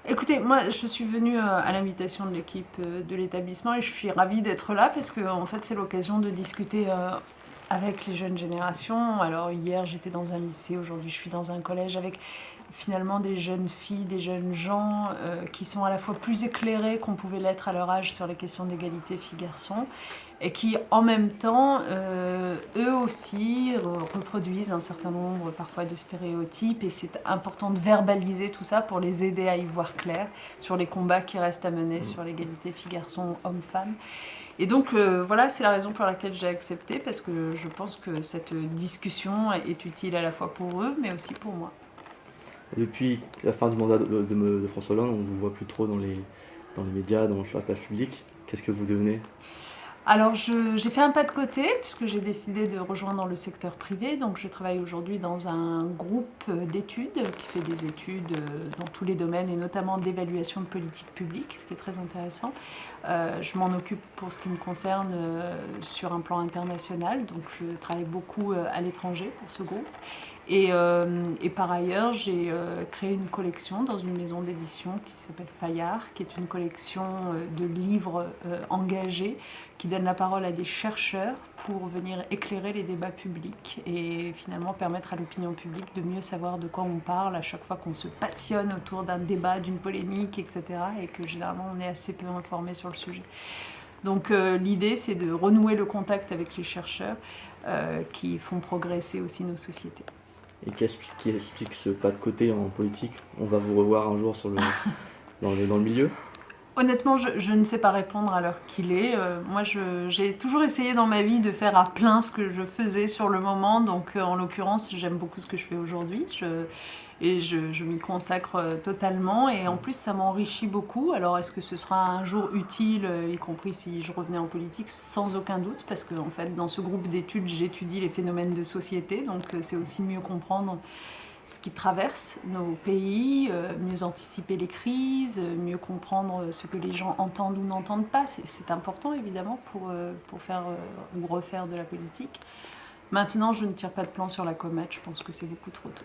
Écoutez, moi je suis venue à l'invitation de l'équipe de l'établissement et je suis ravie d'être là parce que en fait c'est l'occasion de discuter avec les jeunes générations. Alors hier j'étais dans un lycée, aujourd'hui je suis dans un collège avec finalement des jeunes filles, des jeunes gens qui sont à la fois plus éclairés qu'on pouvait l'être à leur âge sur les questions d'égalité filles-garçons et qui en même temps, eux aussi, reproduisent un certain nombre parfois de stéréotypes et c'est important de verbaliser tout ça pour les aider à y voir clair sur les combats qui restent à mener sur l'égalité filles-garçons, hommes-femmes. Et donc voilà, c'est la raison pour laquelle j'ai accepté parce que je pense que cette discussion est utile à la fois pour eux mais aussi pour moi. Depuis la fin du mandat de François Hollande, on ne vous voit plus trop dans les médias, sur la place publique. Qu'est-ce que vous devenez? Alors j'ai fait un pas de côté puisque j'ai décidé de rejoindre le secteur privé. Donc je travaille aujourd'hui dans un groupe d'études qui fait des études dans tous les domaines et notamment d'évaluation de politique publique, ce qui est très intéressant. Je m'en occupe pour ce qui me concerne sur un plan international. Donc je travaille beaucoup à l'étranger pour ce groupe. Et par ailleurs, j'ai créé une collection dans une maison d'édition qui s'appelle Fayard, qui est une collection de livres engagés qui donne la parole à des chercheurs pour venir éclairer les débats publics et finalement permettre à l'opinion publique de mieux savoir de quoi on parle à chaque fois qu'on se passionne autour d'un débat, d'une polémique, etc. Et que généralement on est assez peu informé sur le sujet. Donc l'idée c'est de renouer le contact avec les chercheurs qui font progresser aussi nos sociétés. Et qui explique ce pas de côté en politique? On va vous revoir un jour dans le milieu? Honnêtement, je ne sais pas répondre à l'heure qu'il est. Moi, j'ai toujours essayé dans ma vie de faire à plein ce que je faisais sur le moment. Donc, en l'occurrence, j'aime beaucoup ce que je fais aujourd'hui. Je m'y consacre totalement. Et en plus, ça m'enrichit beaucoup. Alors, est-ce que ce sera un jour utile, y compris si je revenais en politique? Sans aucun doute. Parce que, en fait, dans ce groupe d'études, j'étudie les phénomènes de société. Donc, c'est aussi mieux comprendre ce qui traverse nos pays, mieux anticiper les crises, mieux comprendre ce que les gens entendent ou n'entendent pas. C'est important évidemment pour faire ou refaire de la politique. Maintenant, je ne tire pas de plan sur la comète, je pense que c'est beaucoup trop tôt.